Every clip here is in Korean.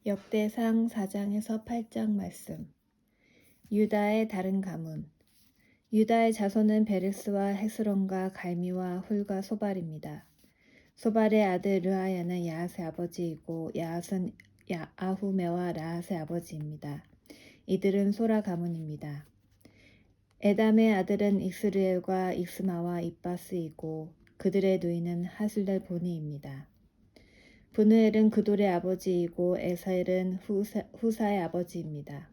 역대상 4장에서 8장 말씀. 유다의 다른 가문. 유다의 자손은 베르스와 헤스론과 갈미와 훌과 소발입니다. 소발의 아들 르하야는 야핫의 아버지이고 야핫은 아후메와 라핫의 아버지입니다. 이들은 소라 가문입니다. 에담의 아들은 이스르엘과 이스마와 입바스이고 그들의 누이는 하슬렐보니입니다. 브누엘은 그돌의 아버지이고 에셀은 후사의 아버지입니다.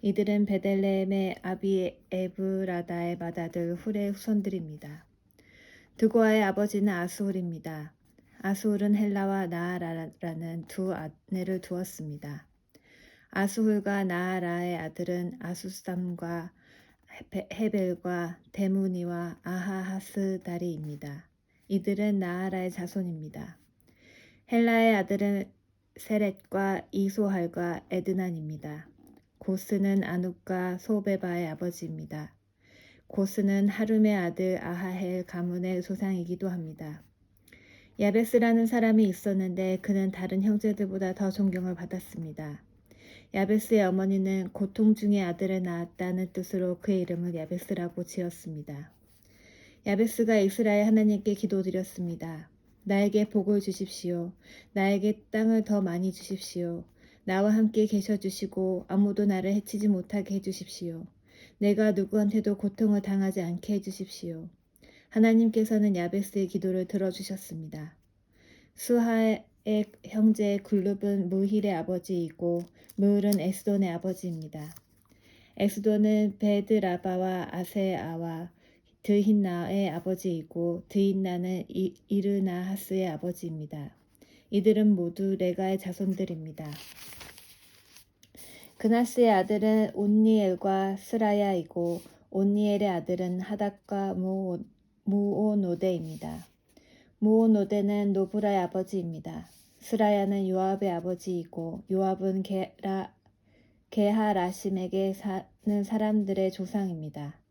이들은 베들레헴의 아비에브라다의 맏아들 훌의 후손들입니다. 드고아의 아버지는 아스훌입니다. 아스훌은 헬라와 나아라라는 두 아내를 두었습니다. 아스훌과 나아라의 아들은 아수삼과 헤벨과 데무니와 아하하스다리입니다. 이들은 나아라의 자손입니다. 헬라의 아들은 세렛과 이소할과 에드난입니다. 고스는 아눕과 소베바의 아버지입니다. 고스는 하룸의 아들 아하헬 가문의 조상이기도 합니다. 야베스라는 사람이 있었는데 그는 다른 형제들보다 더 존경을 받았습니다. 야베스의 어머니는 고통 중에 아들을 낳았다는 뜻으로 그의 이름을 야베스라고 지었습니다. 야베스가 이스라엘 하나님께 기도드렸습니다. 나에게 복을 주십시오. 나에게 땅을 더 많이 주십시오. 나와 함께 계셔 주시고 아무도 나를 해치지 못하게 해주십시오. 내가 누구한테도 고통을 당하지 않게 해주십시오. 하나님께서는 야베스의 기도를 들어주셨습니다. 수하의 형제 굴룹은 무힐의 아버지이고 무힐은 에스돈의 아버지입니다. 에스돈은 베드라바와 아세아와 드힌나의 아버지이고 드힌나는 이르나하스의 아버지입니다. 이들은 모두 레가의 자손들입니다. 그나스의 아들은 온니엘과 스라야이고 온니엘의 아들은 하닷과 무오노데입니다. 무오노데는 노브라의 아버지입니다. 스라야는 요압의 아버지이고 요압은 게하라심에게 사는 사람들의 조상입니다.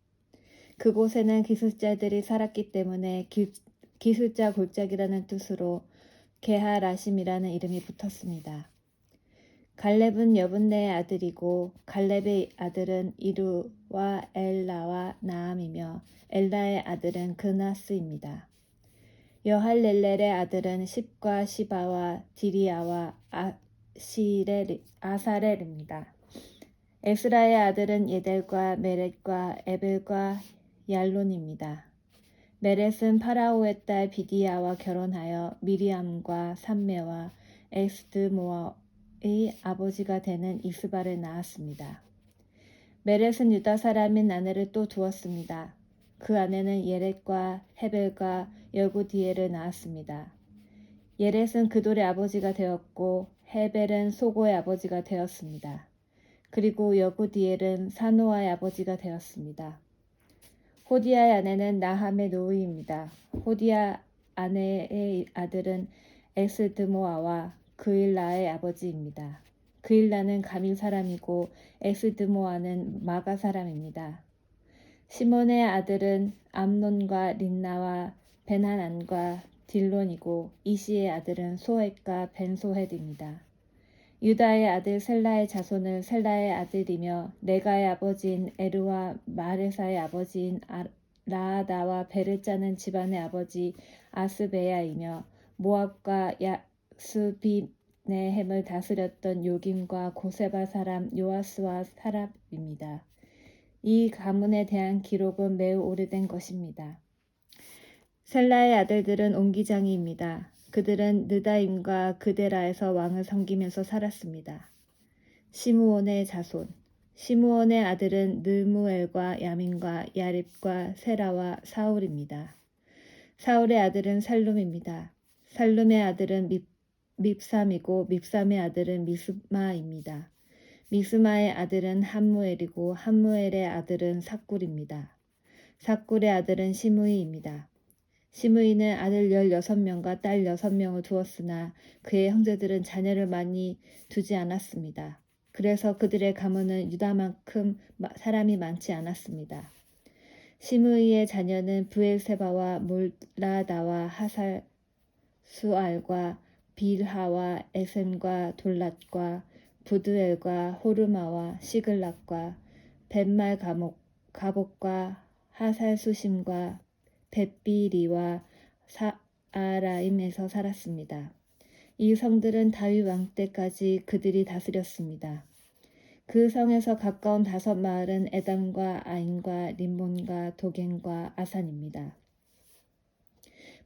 그곳에는 기술자들이 살았기 때문에 기술자 골짜기라는 뜻으로 게하라심이라는 이름이 붙었습니다. 갈렙은 여분네의 아들이고 갈렙의 아들은 이루와 엘라와 나암이며 엘라의 아들은 그나스입니다. 여할렐렐의 아들은 십과 시바와 디리아와 아사렐입니다. 에스라의 아들은 예델과 메렛과 에벨과 얄론입니다. 메렛은 파라오의 딸 비디아와 결혼하여 미리암과 삼메와 에스드모아의 아버지가 되는 이스바를 낳았습니다. 메렛은 유다 사람인 아내를 또 두었습니다. 그 아내는 예렛과 헤벨과 여구디엘을 낳았습니다. 예렛은 그돌의 아버지가 되었고 헤벨은 소고의 아버지가 되었습니다. 그리고 여구디엘은 사노아의 아버지가 되었습니다. 호디아의 아내는 나함의 노이입니다. 호디아 아내의 아들은 에스드모아와 그일라의 아버지입니다. 그일라는 가밀 사람이고 에스드모아는 마가 사람입니다. 시몬의 아들은 암논과 린나와 벤하난과 딜론이고 이시의 아들은 소헷과 벤소헷입니다. 유다의 아들 셀라의 자손은 셀라의 아들이며 레가의 아버지인 에르와 마레사의 아버지인 라아다와 베를 짜는 집안의 아버지 아스베야이며 모압과 야스비네헴을 다스렸던 요김과 고세바 사람 요아스와 사랍입니다. 이 가문에 대한 기록은 매우 오래된 것입니다. 셀라의 아들들은 옹기장이입니다. 그들은 느다임과 그데라에서 왕을 섬기면서 살았습니다. 시므온의 자손. 시므온의 아들은 느무엘과 야민과 야립과 세라와 사울입니다. 사울의 아들은 살룸입니다. 살룸의 아들은 밉삼이고 밉삼의 아들은 미스마입니다. 미스마의 아들은 함무엘이고 함무엘의 아들은 삭굴입니다. 삭굴의 아들은 시므이입니다. 시므이는 아들 16명과 딸 6명을 두었으나 그의 형제들은 자녀를 많이 두지 않았습니다. 그래서 그들의 가문은 유다만큼 사람이 많지 않았습니다. 시므이의 자녀는 브엘세바와 몰라다와 하살수알과 빌하와 에셈과 돌랏과 부드엘과 호르마와 시글락과 벳말 가복과 하살수심과 벳비리와 사아라임에서 살았습니다. 이 성들은 다윗 왕 때까지 그들이 다스렸습니다. 그 성에서 가까운 5 마을은 에담과 아인과 림몬과 도겐과 아산입니다.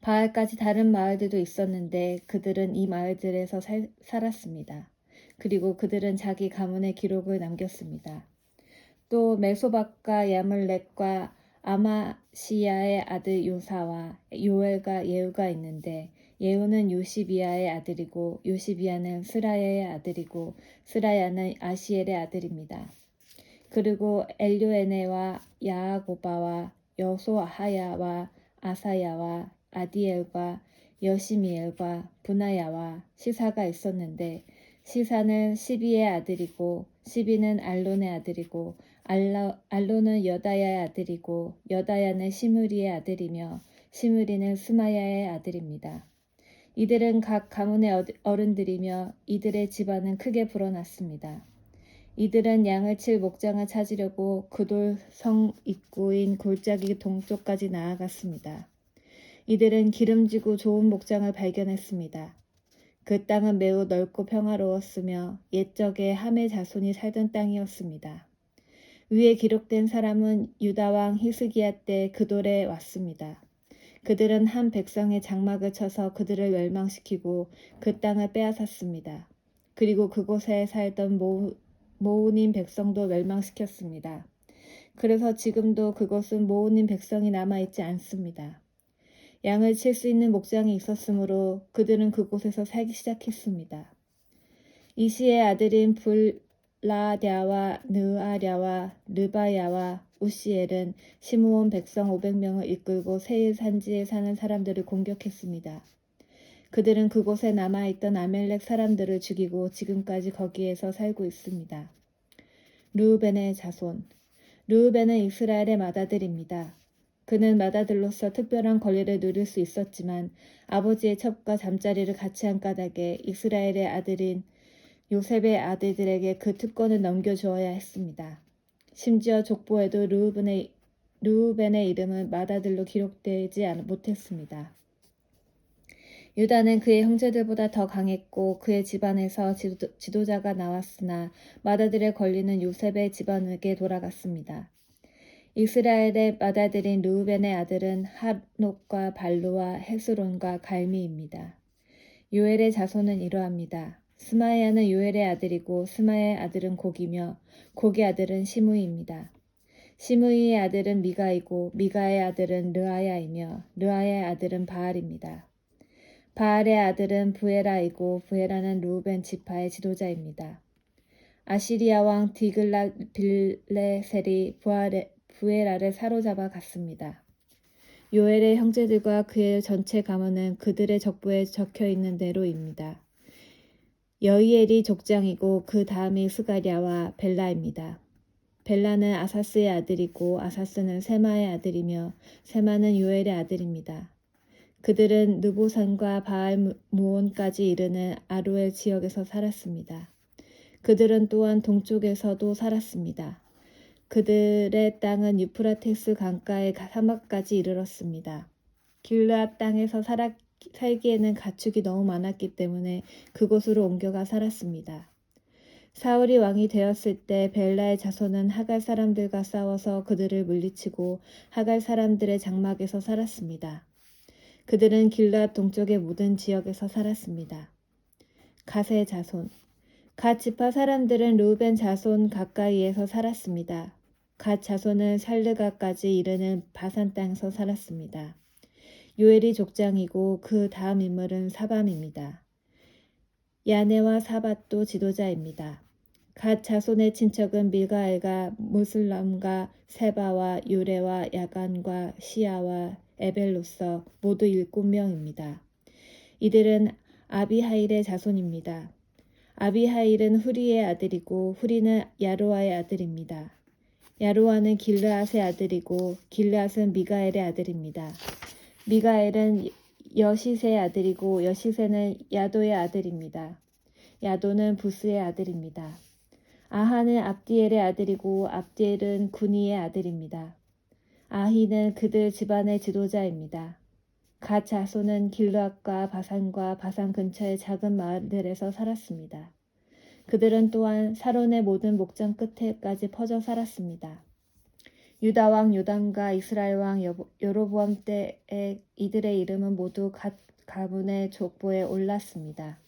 바알까지 다른 마을들도 있었는데 그들은 이 마을들에서 살았습니다. 그리고 그들은 자기 가문의 기록을 남겼습니다. 또 메소박과 야물렉과 아마시야의 아들 요사와 요엘과 예후가 있는데 예후는 요시비아의 아들이고 요시비아는 스라야의 아들이고 스라야는 아시엘의 아들입니다. 그리고 엘요에네와 야아고바와 여소하야와 아사야와 아디엘과 여시미엘과 분하야와 시사가 있었는데 시사는 시비의 아들이고 시비는 알론의 아들이고 알론은 여다야의 아들이고 여다야는 시므리의 아들이며 시므리는 스마야의 아들입니다. 이들은 각 가문의 어른들이며 이들의 집안은 크게 불어났습니다. 이들은 양을 칠 목장을 찾으려고 그돌 성 입구인 골짜기 동쪽까지 나아갔습니다. 이들은 기름지고 좋은 목장을 발견했습니다. 그 땅은 매우 넓고 평화로웠으며 옛적에 함의 자손이 살던 땅이었습니다. 위에 기록된 사람은 유다왕 히스기야 때 그돌에 왔습니다. 그들은 한 백성의 장막을 쳐서 그들을 멸망시키고 그 땅을 빼앗았습니다. 그리고 그곳에 살던 모우님 백성도 멸망시켰습니다. 그래서 지금도 그곳은 모우님 백성이 남아있지 않습니다. 양을 칠 수 있는 목장이 있었으므로 그들은 그곳에서 살기 시작했습니다. 이시의 아들인 불라랴와 느아랴와 르바야와 우시엘은 시므온 백성 500명을 이끌고 세일 산지에 사는 사람들을 공격했습니다. 그들은 그곳에 남아있던 아멜렉 사람들을 죽이고 지금까지 거기에서 살고 있습니다. 르우벤의 자손. 르우벤은 이스라엘의 맏아들입니다. 그는 맏아들로서 특별한 권리를 누릴 수 있었지만 아버지의 첩과 잠자리를 같이 한 까닭에 이스라엘의 아들인 요셉의 아들들에게 그 특권을 넘겨주어야 했습니다. 심지어 족보에도 르우벤의 이름은 맏아들로 기록되지 못했습니다. 유다는 그의 형제들보다 더 강했고 그의 집안에서 지도자가 나왔으나 맏아들의 권리는 요셉의 집안에게 돌아갔습니다. 이스라엘의 맏아들인 르우벤의 아들은 한옥과 발루와 헤스론과 갈미입니다. 요엘의 자손은 이러합니다. 스마야는 요엘의 아들이고 스마야의 아들은 곡이며 곡의 아들은 시므이입니다. 시므이의 아들은 미가이고 미가의 아들은 르아야이며 르아야의 아들은 바알입니다. 바알의 아들은 부에라이고 부에라는 르우벤 지파의 지도자입니다. 아시리아 왕 디글랏 빌레셀이 부에라를 사로잡아 갔습니다. 요엘의 형제들과 그의 전체 가문은 그들의 적부에 적혀있는 대로입니다. 여이엘이 족장이고 그 다음이 스가랴와 벨라입니다. 벨라는 아사스의 아들이고 아사스는 세마의 아들이며 세마는 요엘의 아들입니다. 그들은 느보산과 바알 무온까지 이르는 아로엘 지역에서 살았습니다. 그들은 또한 동쪽에서도 살았습니다. 그들의 땅은 유프라테스 강가의 사막까지 이르렀습니다. 길르앗 땅에서 살기에는 가축이 너무 많았기 때문에 그곳으로 옮겨가 살았습니다. 사울이 왕이 되었을 때 벨라의 자손은 하갈 사람들과 싸워서 그들을 물리치고 하갈 사람들의 장막에서 살았습니다. 그들은 길르앗 동쪽의 모든 지역에서 살았습니다. 갓의 자손. 갓 지파 사람들은 르우벤 자손 가까이에서 살았습니다. 갓 자손은 살르가까지 이르는 바산 땅에서 살았습니다. 요엘이 족장이고 그 다음 인물은 사밤입니다. 야네와 사밧도 지도자입니다. 갓 자손의 친척은 밀가엘과 무슬람과 세바와 요레와 야간과 시아와 에벨로서 모두 7명입니다. 이들은 아비하일의 자손입니다. 아비하일은 후리의 아들이고 후리는 야로아의 아들입니다. 야로아는 길르앗의 아들이고 길르앗은 미가엘의 아들입니다. 미가엘은 여시세의 아들이고 여시세는 야도의 아들입니다. 야도는 부스의 아들입니다. 아하는 압디엘의 아들이고 압디엘은 구니의 아들입니다. 아히는 그들 집안의 지도자입니다. 갓 자손은 길르앗과 바산과 바산 근처의 작은 마을들에서 살았습니다. 그들은 또한 사론의 모든 목장 끝에까지 퍼져 살았습니다. 유다 왕 요담과 이스라엘 왕 여로보암 때에 이들의 이름은 모두 갓 가문의 족보에 올랐습니다.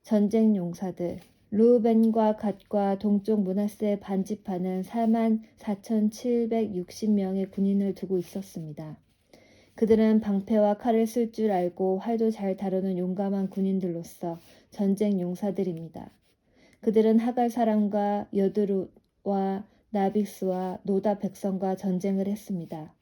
전쟁 용사들 르우벤과 갓과 동쪽 므낫세 반지파는 44,760명의 군인을 두고 있었습니다. 그들은 방패와 칼을 쓸 줄 알고 활도 잘 다루는 용감한 군인들로서 전쟁 용사들입니다. 그들은 하갈 사람과 여드루와 나비스와 노다 백성과 전쟁을 했습니다.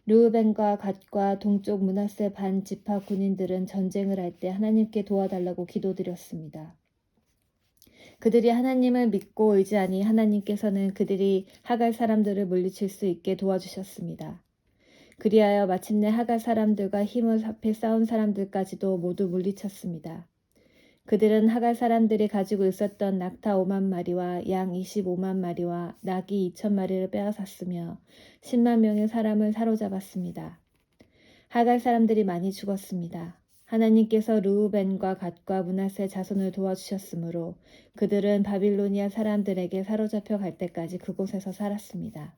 르우벤과 갓과 동쪽 므낫세 반 지파 군인들은 전쟁을 할 때 하나님께 도와달라고 기도드렸습니다. 그들이 하나님을 믿고 의지하니 하나님께서는 그들이 하갈 사람들을 물리칠 수 있게 도와주셨습니다. 그리하여 마침내 하갈 사람들과 힘을 합해 싸운 사람들까지도 모두 물리쳤습니다. 그들은 하갈 사람들이 가지고 있었던 낙타 5만 마리와 양 25만 마리와 낙이 2천 마리를 빼앗았으며 10만 명의 사람을 사로잡았습니다. 하갈 사람들이 많이 죽었습니다. 하나님께서 르우벤과 갓과 므낫세 자손을 도와주셨으므로 그들은 바빌로니아 사람들에게 사로잡혀 갈 때까지 그곳에서 살았습니다.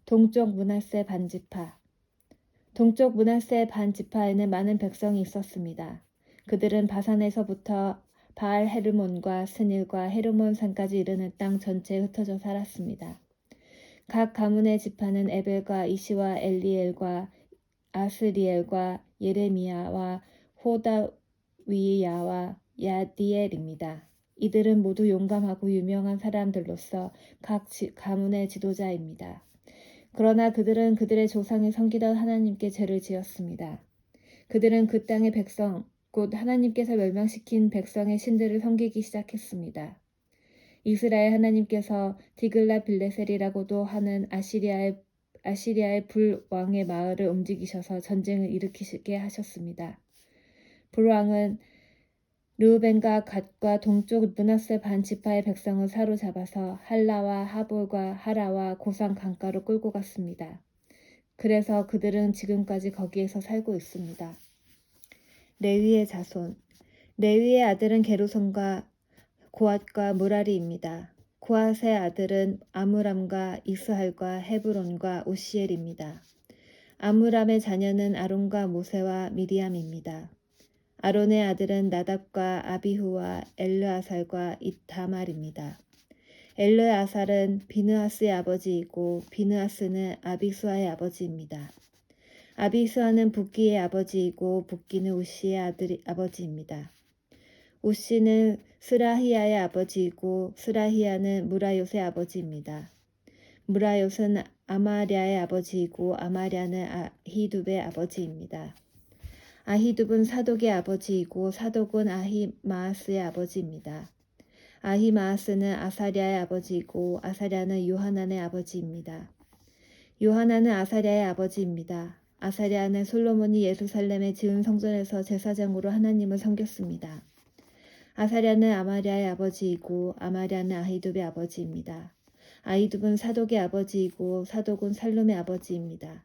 동쪽 므낫세 반지파 동쪽 므낫세 반지파에는 많은 백성이 있었습니다. 그들은 바산에서부터 바알 헤르몬과 스닐과 헤르몬 산까지 이르는 땅 전체에 흩어져 살았습니다. 각 가문의 지파는 에벨과 이시와 엘리엘과 아스리엘과 예레미야와 호다위야와 야디엘입니다. 이들은 모두 용감하고 유명한 사람들로서 각 가문의 지도자입니다. 그러나 그들은 그들의 조상이 섬기던 하나님께 죄를 지었습니다. 그들은 그 땅의 백성, 곧 하나님께서 멸망시킨 백성의 신들을 섬기기 시작했습니다. 이스라엘 하나님께서 디글라빌레셀이라고도 하는 아시리아의 불왕의 마을을 움직이셔서 전쟁을 일으키게 하셨습니다. 불왕은 르우벤과 갓과 동쪽 므낫세 반 지파의 백성을 사로잡아서 할라와 하볼과 하라와 고산 강가로 끌고 갔습니다. 그래서 그들은 지금까지 거기에서 살고 있습니다. 레위의 자손 레위의 아들은 게르손과 고앗과 무라리입니다. 고앗의 아들은 아므람과 이스할과 헤브론과 우시엘입니다. 아므람의 자녀는 아론과 모세와 미리암입니다. 아론의 아들은 나답과 아비후와 엘르아살과 이타말입니다. 엘르아살은 비느하스의 아버지이고 비느하스는 아비수아의 아버지입니다. 아비수아는 붓기의 아버지이고 붓기는 우시의 아버지입니다. 우시는 스라히야의 아버지이고 스라히야는 무라요의 아버지입니다. 무라요는 아마랴의 아버지이고 아마랴는 아히둡의 아버지입니다. 아히둡은 사독의 아버지이고 사독은 아히마아스의 아버지입니다. 아히마아스는 아사랴의 아버지이고 아사랴는 요하난의 아버지입니다. 요하난은 아사랴의 아버지입니다. 아사랴는 솔로몬이 예루살렘에 지은 성전에서 제사장으로 하나님을 섬겼습니다. 아사랴는 아마랴의 아버지이고 아마랴는 아히둡의 아버지입니다. 아히둡은 사독의 아버지이고 사독은 살룸의 아버지입니다.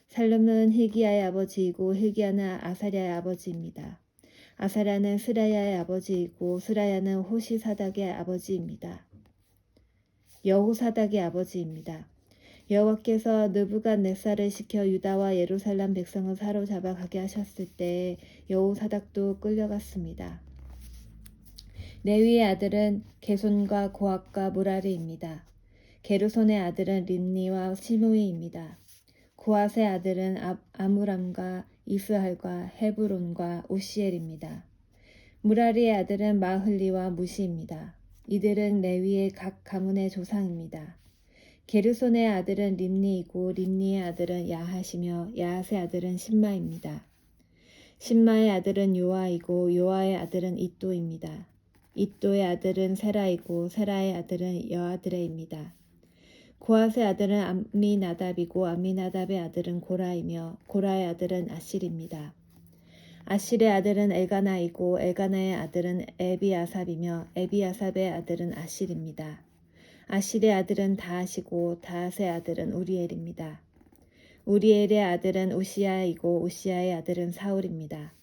살룸은 hil기야의 아버지이고 hil기야는 아사랴의 아버지입니다. 아사랴는 스라야의 아버지이고 스라야는 호시사닥의 아버지입니다. 여호사닥의 아버지입니다. 여호와께서 느부갓네살을 시켜 유다와 예루살렘 백성을 사로잡아 가게 하셨을 때 여호사닥도 끌려갔습니다. 레위의 아들은 게손과 고앗과 무라리입니다. 게르손의 아들은 림니와 시므이입니다. 고앗의 아들은 아므람과 이스할과 헤브론과 우시엘입니다. 무라리의 아들은 마흘리와 무시입니다. 이들은 레위의 각 가문의 조상입니다. 게르손의 아들은 림니이고 림니의 아들은 야핫이며 야핫의 아들은 신마입니다. 신마의 아들은 요아이고 요아의 아들은 이또입니다. 이또의 아들은 세라이고 세라의 아들은 여아드레입니다. 고핫의 아들은 암미나답이고 암미나답의 아들은 고라이며 고라의 아들은 아실입니다. 아실의 아들은 엘가나이고 엘가나의 아들은 에비아삽이며 에비아삽의 아들은 아실입니다. 아실의 아들은 다앗이고 다앗의 아들은 우리엘입니다. 우리엘의 아들은 우시야이고 우시야의 아들은 사울입니다.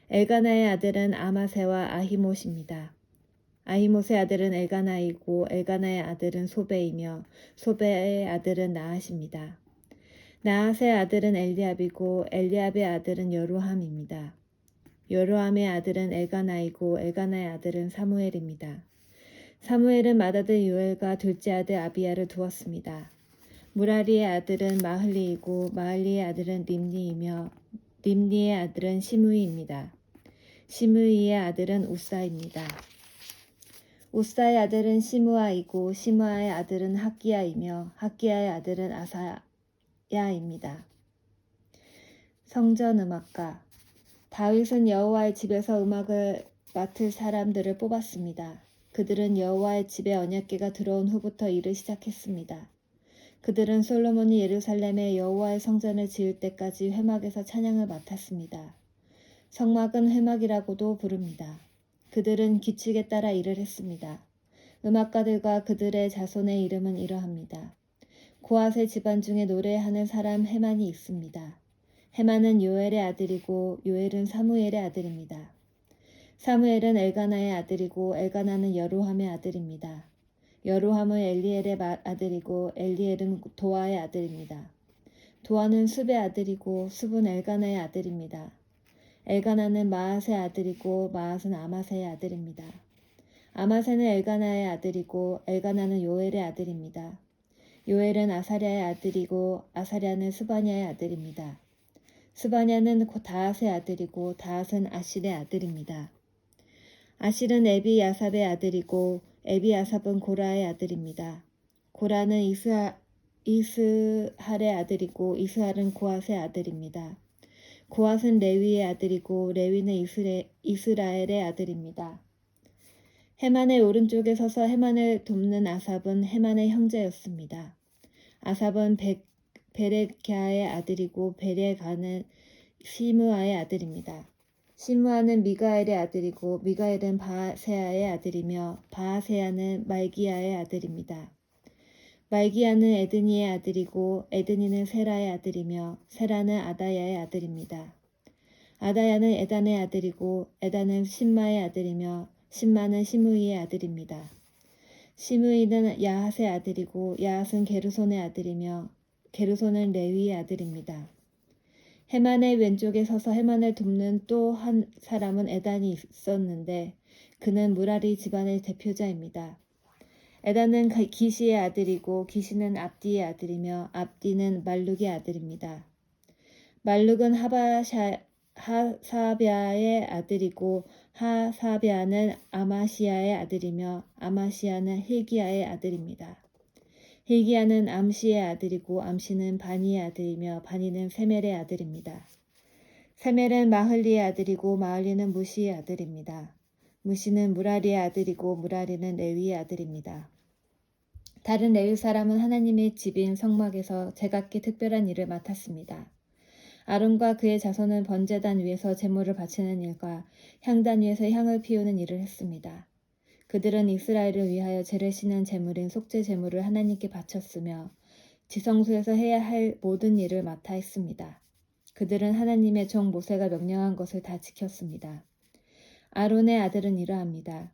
엘가나의 아들은 아마세와 아히못입니다. 아히못의 아들은 엘가나이고 엘가나의 아들은 소베이며 소베의 아들은 나앗입니다. 나앗의 아들은 엘리압이고 엘리압의 아들은 여로함입니다. 여로함의 아들은 엘가나이고 엘가나의 아들은 사무엘입니다. 사무엘은 맏아들 요엘과 둘째 아들 아비야를 두었습니다. 무라리의 아들은 마흘리이고 마흘리의 아들은 림니이며 림니의 아들은 시므이입니다. 시므이의 아들은 우사입니다. 우사의 아들은 시므아이고 시므아의 아들은 학기야이며 학기야의 아들은 아사야입니다. 성전 음악가 다윗은 여호와의 집에서 음악을 맡을 사람들을 뽑았습니다. 그들은 여호와의 집에 언약궤가 들어온 후부터 일을 시작했습니다. 그들은 솔로몬이 예루살렘에 여호와의 성전을 지을 때까지 회막에서 찬양을 맡았습니다. 성막은 회막이라고도 부릅니다. 그들은 규칙에 따라 일을 했습니다. 음악가들과 그들의 자손의 이름은 이러합니다. 고핫의 집안 중에 노래하는 사람 헤만이 있습니다. 헤만은 요엘의 아들이고 요엘은 사무엘의 아들입니다. 사무엘은 엘가나의 아들이고 엘가나는 여로함의 아들입니다. 여로함은 엘리엘의 아들이고 엘리엘은 도아의 아들입니다. 도아는 숲의 아들이고 숲은 엘가나의 아들입니다. 엘가나는 마앗의 아들이고 마앗은 아마세의 아들입니다. 아마세는 엘가나의 아들이고 엘가나는 요엘의 아들입니다. 요엘은 아사랴의 아들이고 아사랴는 스바냐의 아들입니다. 스바냐는 다앗의 아들이고 다앗은 아실의 아들입니다. 아실은 에비야삽의 아들이고 에비야삽은 고라의 아들입니다. 고라는 이스할의 아들이고 이스할은 고핫의 아들입니다. 고핫은 레위의 아들이고 레위는 이스라엘의 아들입니다. 헤만의 오른쪽에 서서 헤만을 돕는 아삽은 헤만의 형제였습니다. 아삽은 베레갸의 아들이고 베레가는 시므아의 아들입니다. 시므아는 미가엘의 아들이고 미가엘은 바세아의 아들이며 바세아는 말기야의 아들입니다. 말기야는 에드니의 아들이고 에드니는 세라의 아들이며 세라는 아다야의 아들입니다. 아다야는 에단의 아들이고 에단은 신마의 아들이며 신마는 시므이의 아들입니다. 시므이는 야핫의 아들이고 야핫은 게르손의 아들이며 게르손은 레위의 아들입니다. 헤만의 왼쪽에 서서 헤만을 돕는 또 한 사람은 에단이 있었는데 그는 무라리 집안의 대표자입니다. 에단은 기시의 아들이고 기시는 압디의 아들이며 압디는 말룩의 아들입니다. 말룩은 하사비아의 아들이고 하사비아는 아마시아의 아들이며 아마시아는 힐기야의 아들입니다. 힐기야는 암시의 아들이고 암시는 바니의 아들이며 바니는 세멜의 아들입니다. 세멜은 마흘리의 아들이고 마흘리는 무시의 아들입니다. 무시는 무라리의 아들이고 무라리는 레위의 아들입니다. 다른 레위 사람은 하나님의 집인 성막에서 제각기 특별한 일을 맡았습니다. 아론과 그의 자손은 번제단 위에서 제물을 바치는 일과 향단 위에서 향을 피우는 일을 했습니다. 그들은 이스라엘을 위하여 죄를 씻는 제물인 속죄 제물을 하나님께 바쳤으며 지성소에서 해야 할 모든 일을 맡아 했습니다. 그들은 하나님의 종 모세가 명령한 것을 다 지켰습니다. 아론의 아들은 이러합니다.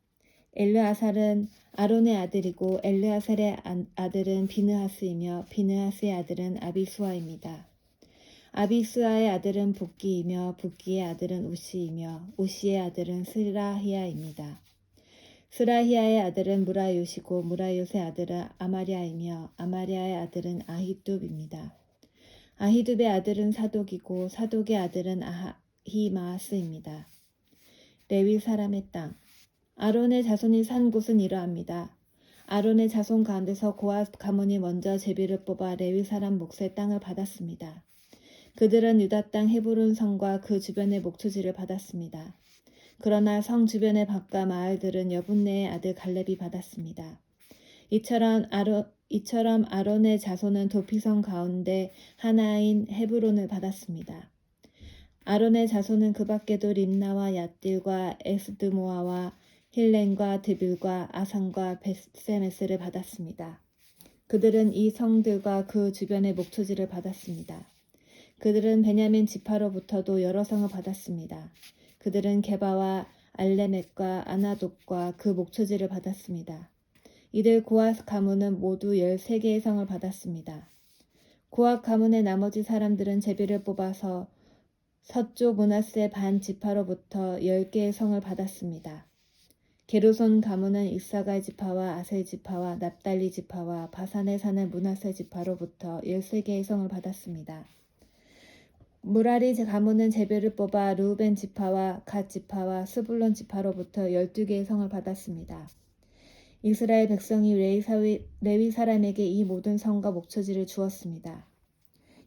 엘르아살은 아론의 아들이고 엘르아살의 아들은 비느하스이며 비느하스의 아들은 아비수아입니다. 아비수아의 아들은 붓기이며 붓기의 아들은 우시이며 우시의 아들은 스라히야입니다. 스라히야의 아들은 무라요시고 무라요의 아들은 아마랴이며 아마랴의 아들은 아히둡입니다. 아히둡의 아들은 사독이고 사독의 아들은 아히마스입니다. 레위 사람의 땅 아론의 자손이 산 곳은 이러합니다. 아론의 자손 가운데서 고핫 가문이 먼저 제비를 뽑아 레위 사람 몫의 땅을 받았습니다. 그들은 유다 땅 헤브론 성과 그 주변의 목초지를 받았습니다. 그러나 성 주변의 밭과 마을들은 여분네의 아들 갈렙이 받았습니다. 이처럼 이처럼 아론의 자손은 도피성 가운데 하나인 헤브론을 받았습니다. 아론의 자손은 그 밖에도 림나와 얏딜과 에스드모아와 힐렌과 드빌과 아산과 벳세메스를 받았습니다. 그들은 이 성들과 그 주변의 목초지를 받았습니다. 그들은 베냐민 지파로부터도 여러 성을 받았습니다. 그들은 게바와 알레멧과 아나돗과 그 목초지를 받았습니다. 이들 고앗 가문은 모두 13개의 성을 받았습니다. 고앗 가문의 나머지 사람들은 제비를 뽑아서 서쪽 므낫세 반 지파로부터 10개의 성을 받았습니다. 게르손 가문은 이사갈 지파와 아셀 지파와 납달리 지파와 바산에 사는 므낫세 지파로부터 13개의 성을 받았습니다. 무라리 가문은 제비를 뽑아 르우벤 지파와 갓 지파와 스불론 지파로부터 12개의 성을 받았습니다. 이스라엘 백성이 레위 사람에게 이 모든 성과 목초지를 주었습니다.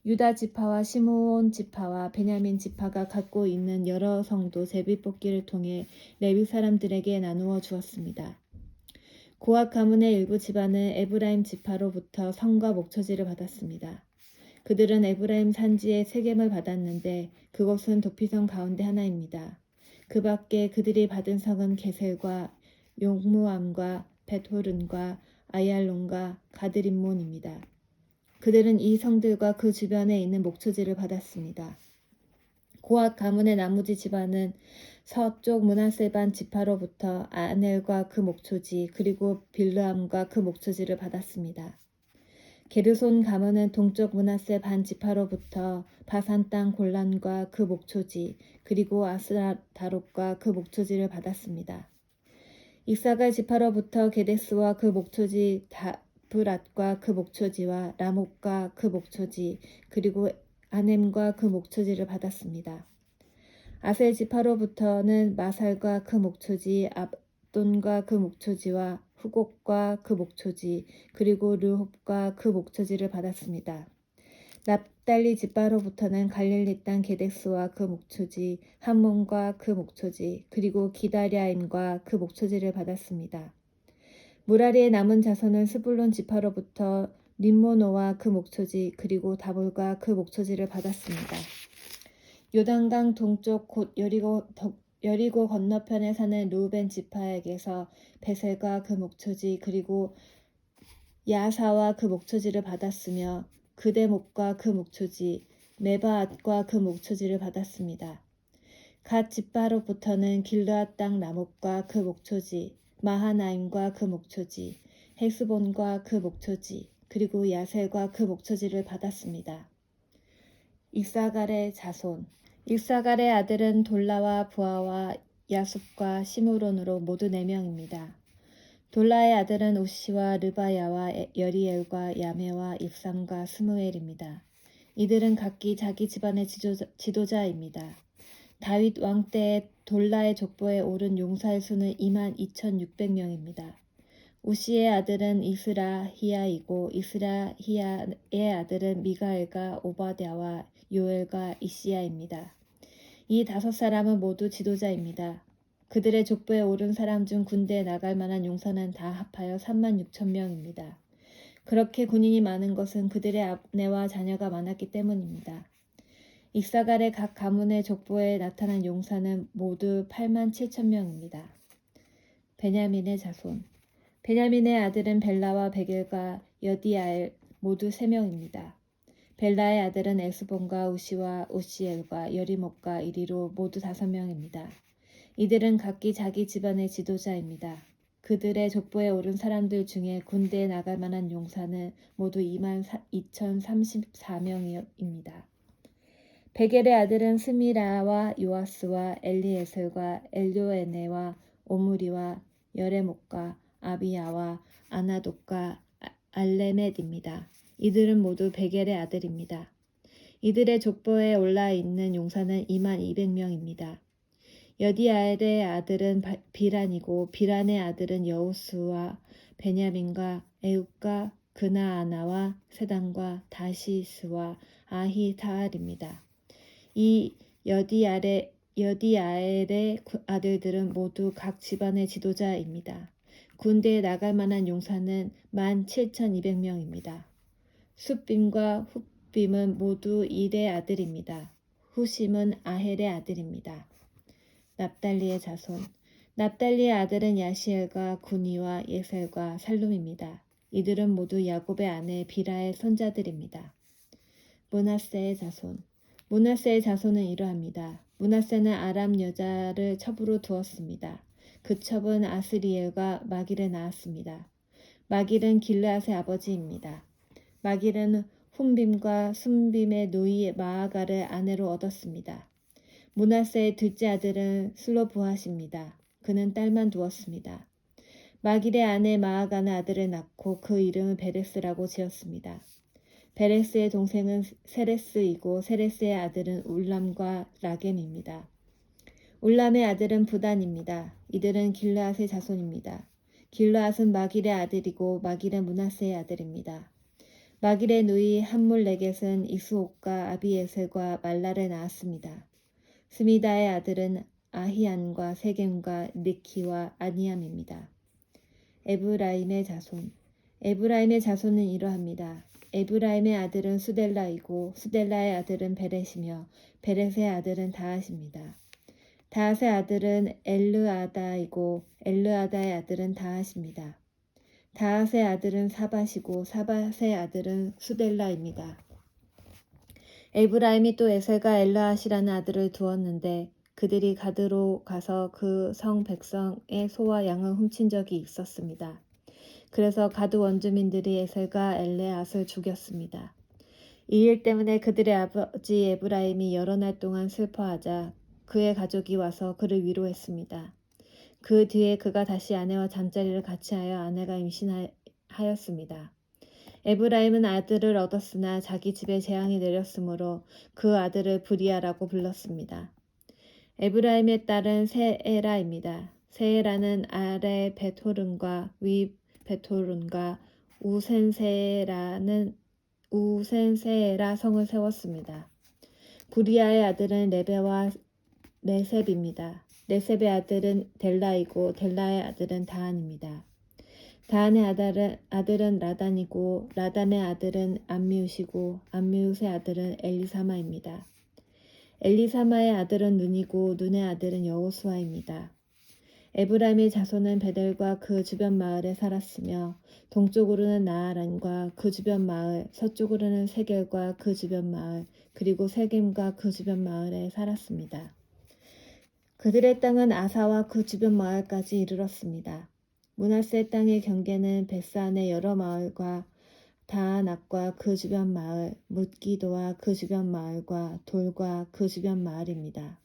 유다 지파와 시므온 지파와 베냐민 지파가 갖고 있는 여러 성도 제비 뽑기를 통해 레위 사람들에게 나누어 주었습니다. 고앗 가문의 일부 집안은 에브라임 지파로부터 성과 목초지를 받았습니다. 그들은 에브라임 산지에 세겜을 받았는데 그곳은 도피성 가운데 하나입니다. 그 밖에 그들이 받은 성은 게셀과 용무암과 벳호른과 아얄론과 가드림몬입니다. 그들은 이 성들과 그 주변에 있는 목초지를 받았습니다. 고앗 가문의 나머지 집안은 서쪽 므낫세 반 지파로부터 아넬과 그 목초지 그리고 빌르암과 그 목초지를 받았습니다. 게르손 가문은 동쪽 므낫세 반 지파로부터 바산 땅 골란과 그 목초지 그리고 아스다롯과 그 목초지를 받았습니다. 이사갈 지파로부터 게데스와 그 목초지 브랏과 그 목초지와 라못과 그 목초지 그리고 아넴과 그 목초지를 받았습니다. 아셀 지파로부터는 마살과 그 목초지 압돈과 그 목초지와 후곡과 그 목초지 그리고 르홉과 그 목초지를 받았습니다. 납달리 지파로부터는 갈릴리 땅 게데스와 그 목초지 함몬과 그 목초지 그리고 기다랴임과 그 목초지를 받았습니다. 무라리의 남은 자손은 스불론 지파로부터 림모노와 그 목초지 그리고 다볼과 그 목초지를 받았습니다. 요단강 동쪽 곧 여리고 건너편에 사는 르우벤 지파에게서 베셀과 그 목초지 그리고 야사와 그 목초지를 받았으며 그데못과 그 목초지 메바앗과 그 목초지를 받았습니다. 갓 지파로부터는 길르앗 땅 라못과 그 목초지 마하나임과 그 목초지 헤스본과 그 목초지 그리고 야셀과 그 목초지를 받았습니다. 이사갈의 자손 이사갈의 아들은 돌라와 부하와 야숲과 시므론으로 모두 4명입니다. 돌라의 아들은 우시와 르바야와 여리엘과 야메와 입삼과 스무엘입니다. 이들은 각기 자기 집안의 지도자입니다. 다윗 왕 때에 돌라의 족보에 오른 용사의 수는 22,600명입니다. 우시의 아들은 이스라히야이고 이스라히야의 아들은 미가엘과 오바댜와 요엘과 이시야입니다. 이 5사람은 모두 지도자입니다. 그들의 족보에 오른 사람 중 군대에 나갈 만한 용사는 다 합하여 36,000명입니다. 그렇게 군인이 많은 것은 그들의 아내와 자녀가 많았기 때문입니다. 이사갈의 각 가문의 족보에 나타난 용사는 모두 87,000명입니다. 베냐민의 자손 베냐민의 아들은 벨라와 베겔과 여디아엘 모두 3명입니다. 벨라의 아들은 에스본과 우시와 우시엘과 여리못과 이리로 모두 5명입니다. 이들은 각기 자기 집안의 지도자입니다. 그들의 족보에 오른 사람들 중에 군대에 나갈 만한 용사는 모두 22,034명입니다. 베겔의 아들은 스미라와 요아스와 엘리에셀과 엘요에네와 오므리와 여레못과 아비야와 아나돗과 알레멧입니다. 이들은 모두 베겔의 아들입니다. 이들의 족보에 올라 있는 용사는 22,000명입니다. 여디아엘의 아들은 비란이고 비란의 아들은 여우스와 베냐민과 에욱과 그나아나와 세단과 다시스와 아히타알입니다. 이 여디아엘의 아들들은 모두 각 집안의 지도자입니다. 군대에 나갈 만한 용사는 17,200명입니다. 숫빔과 훗빔은 모두 일의 아들입니다. 후심은 아헬의 아들입니다. 납달리의 자손. 납달리의 아들은 야시엘과 구니와 예셀과 살룸입니다. 이들은 모두 야곱의 아내 비라의 손자들입니다. 므낫세의 자손. 므낫세의 자손은 이러합니다. 므낫세는 아람 여자를 첩으로 두었습니다. 그 첩은 아스리엘과 마길을 낳았습니다. 마길은 길르앗의 아버지입니다. 마길은 훈빔과 순빔의 누이 마아가를 아내로 얻었습니다. 므낫세의 둘째 아들은 슬로브핫입니다. 그는 딸만 두었습니다. 마길의 아내 마아가는 아들을 낳고 그 이름을 베레스라고 지었습니다. 베레스의 동생은 세레스이고 세레스의 아들은 울람과 라겜입니다. 울람의 아들은 부단입니다. 이들은 길르앗의 자손입니다. 길르앗은 마길의 아들이고 마길은 므낫세의 아들입니다. 마길의 누이 함몰레겟은 이스옥과 아비에셀과 말라를 낳았습니다. 스미다의 아들은 아히안과 세겜과 니키와 아니암입니다. 에브라임의 자손. 에브라임의 자손은 이러합니다. 에브라임의 아들은 수델라이고 수델라의 아들은 베렛이며 베렛의 아들은 다핫입니다. 다핫의 아들은 엘르아다이고 엘르아다의 아들은 다핫입니다. 다핫의 아들은 사밧이고 사밧의 아들은 수델라입니다. 에브라임이 또 에셀과 엘르앗이라는 아들을 두었는데 그들이 가드로 가서 그 성 백성의 소와 양을 훔친 적이 있었습니다. 그래서 가드 원주민들이 에셀과 엘르앗을 죽였습니다. 이 일 때문에 그들의 아버지 에브라임이 여러 날 동안 슬퍼하자 그의 가족이 와서 그를 위로했습니다. 그 뒤에 그가 다시 아내와 잠자리를 같이 하여 아내가 임신하였습니다. 에브라임은 아들을 얻었으나 자기 집에 재앙이 내렸으므로 그 아들을 브리아라고 불렀습니다. 에브라임의 딸은 세에라입니다. 세에라는 아래 베토른과 위 베토른과 우센세에라 성을 세웠습니다. 브리아의 아들은 레베와 레셉입니다. 레셉의 아들은 델라이고 델라의 아들은 다한입니다. 다한의 아들은 라단이고 라단의 아들은 암미웃이고 암미웃의 아들은 엘리사마입니다. 엘리사마의 아들은 눈이고 눈의 아들은 여호수아입니다. 에브라임의 자손은 베델과 그 주변 마을에 살았으며 동쪽으로는 나아란과 그 주변 마을, 서쪽으로는 세겔과 그 주변 마을, 그리고 세겜과 그 주변 마을에 살았습니다. 그들의 땅은 아사와 그 주변 마을까지 이르렀습니다. 므낫세 땅의 경계는 벳산의 여러 마을과 다아낙과 그 주변 마을, 뭇기도와 그 주변 마을과 돌과 그 주변 마을입니다.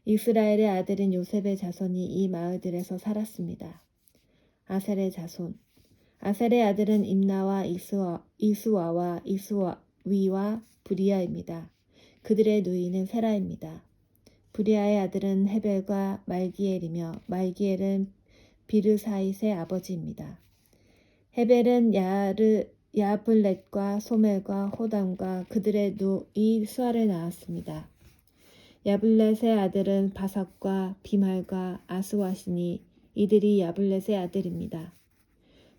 이스라엘의 아들인 요셉의 자손이 이 마을들에서 살았습니다. 아셀의 자손. 아셀의 아들은 임나와 이수와와 이수위와 브리아입니다. 그들의 누이는 세라입니다. 브리아의 아들은 헤벨과 말기엘이며 말기엘은 비르사잇의 아버지입니다. 헤벨은 야블렛과 소멜과 호담과 그들의 누이 수아를 낳았습니다. 야블렛의 아들은 바삭과 비말과 아스와시니 이들이 야블렛의 아들입니다.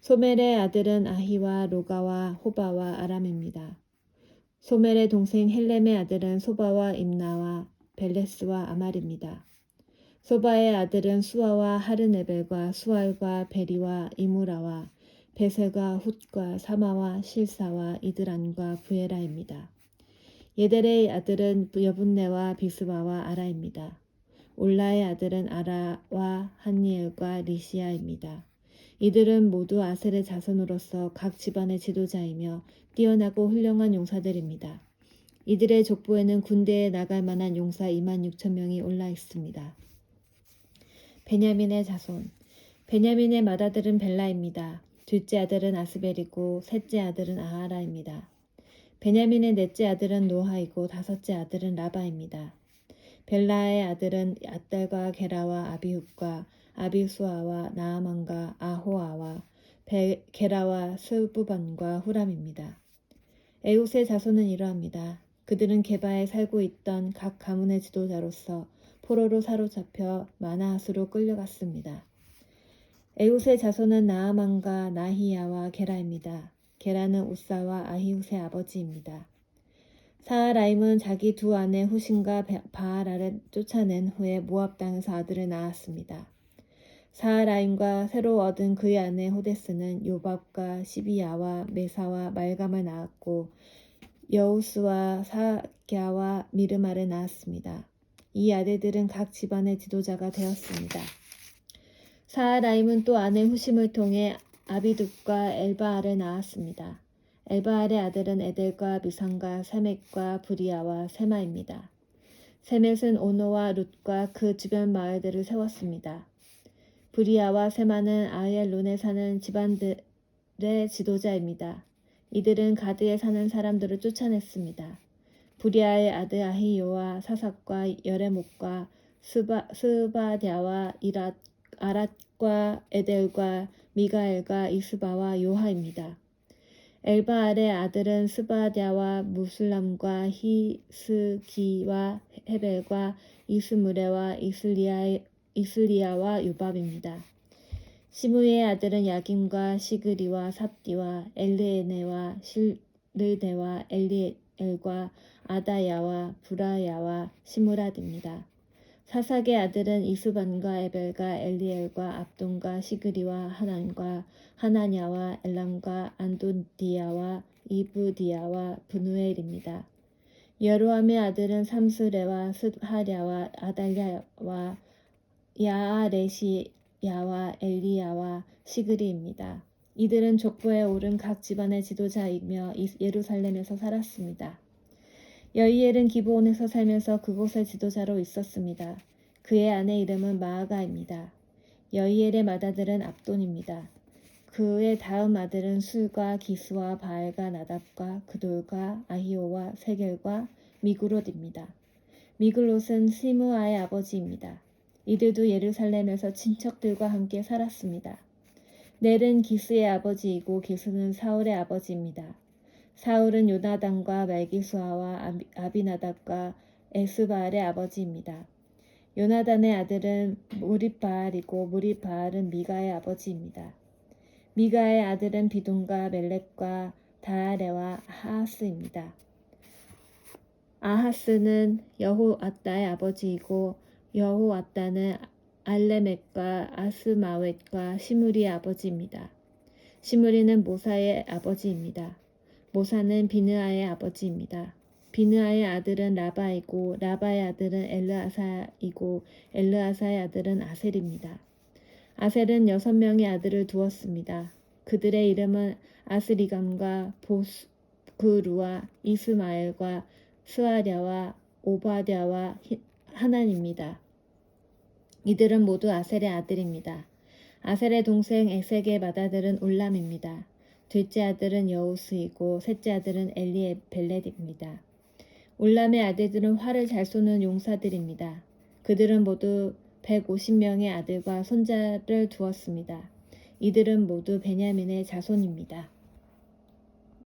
소멜의 아들은 아히와 로가와 호바와 아람입니다. 소멜의 동생 헬렘의 아들은 소바와 임나와 벨레스와 아말입니다. 소바의 아들은 수아와 하르네벨과 수알과 베리와 이무라와 베셀과 훗과 사마와 실사와 이드란과 부에라입니다. 예델의 아들은 여분네와 비스바와 아라입니다. 올라의 아들은 아라와 한니엘과 리시아입니다. 이들은 모두 아셀의 자손으로서 각 집안의 지도자이며 뛰어나고 훌륭한 용사들입니다. 이들의 족보에는 군대에 나갈 만한 용사 26,000명이 올라 있습니다. 베냐민의 자손. 베냐민의 맏아들은 벨라입니다. 둘째 아들은 아스벨이고 셋째 아들은 아하라입니다. 베냐민의 넷째 아들은 노하이고 다섯째 아들은 라바입니다. 벨라의 아들은 앗달과 게라와 아비훗과 아비수아와 나아만과 아호아와 게라와 스부반과 후람입니다. 에웃의 자손은 이러합니다. 그들은 게바에 살고 있던 각 가문의 지도자로서 포로로 사로잡혀 마나핫으로 끌려갔습니다. 에훗의 자손은 나아만과 나히야와 게라입니다. 게라는 우사와 아히훗의 아버지입니다. 사하라임은 자기 두 아내 후신과 바하라를 쫓아낸 후에 모압 땅에서 아들을 낳았습니다. 사하라임과 새로 얻은 그의 아내 호데스는 요밥과 시비야와 메사와 말감을 낳았고 여우스와 사갸와 미르마를 낳았습니다. 이 아들들은 각 집안의 지도자가 되었습니다. 사하라임은 또 아내 후심을 통해 아비둡과 엘바알을 낳았습니다. 엘바알의 아들은 에델과 미상과 세멧과 브리아와 세마입니다. 세멧은 오노와 룻과 그 주변 마을들을 세웠습니다. 브리아와 세마는 아엘론에 사는 집안들의 지도자입니다. 이들은 가드에 사는 사람들을 쫓아냈습니다. 브리아의 아들 아히요와 사삭과 여레목과 스바랴와 아랏과 에델과 미가엘과 이스바와 요하입니다. 엘바알의 아들은 스바랴와 무술람과 히스기와 헤벨과 이스무레와 이슬리야와 요밥입니다. 시므의 아들은 야김과 시그리와 삽디와 엘르에네와 실르데와 엘리엘과 아다야와 부라야와 시므랏입니다. 사삭의 아들은 이스반과 에벨과 엘리엘과 압돈과 시그리와 하난과 하나냐와 엘람과 안돈디야와 이브디야와 브누엘입니다. 여로함의 아들은 삼스레와 스하랴와 아달랴와 야아레시야와 엘리야와 시그리입니다. 이들은 족보에 오른 각 집안의 지도자이며 예루살렘에서 살았습니다. 여이엘은 기브온에서 살면서 그곳의 지도자로 있었습니다. 그의 아내 이름은 마아가입니다. 여이엘의 맏아들은 압돈입니다. 그의 다음 아들은 술과 기스와 바알과 나답과 그돌과 아히오와 세겔과 미그롯입니다. 미글롯은 시므아의 아버지입니다. 이들도 예루살렘에서 친척들과 함께 살았습니다. 넬은 기스의 아버지이고 기스는 사울의 아버지입니다. 사울은 요나단과 말기수아와 아비나답과 에스바알의 아버지입니다. 요나단의 아들은 무립바알이고 무립바알은 미가의 아버지입니다. 미가의 아들은 비돈과 멜렉과 다아레와 아하스입니다. 아하스는 여호아따의 아버지이고 여호아따는 알레멕과 아스마웻과 시므리의 아버지입니다. 시므리는 모사의 아버지입니다. 모사는 비느아의 아버지입니다. 비느아의 아들은 라바이고 라바의 아들은 엘르아사이고 엘르아사의 아들은 아셀입니다. 아셀은 6명의 아들을 두었습니다. 그들의 이름은 아스리감과 보스그루와 이스마엘과 스아랴와 오바댜와 하난입니다. 이들은 모두 아셀의 아들입니다. 아셀의 동생 에색의 맏아들은 울람입니다. 둘째 아들은 여우스이고 셋째 아들은 엘리벨렛입니다. 울람의 아들들은 활을 잘 쏘는 용사들입니다. 그들은 모두 150명의 아들과 손자를 두었습니다. 이들은 모두 베냐민의 자손입니다.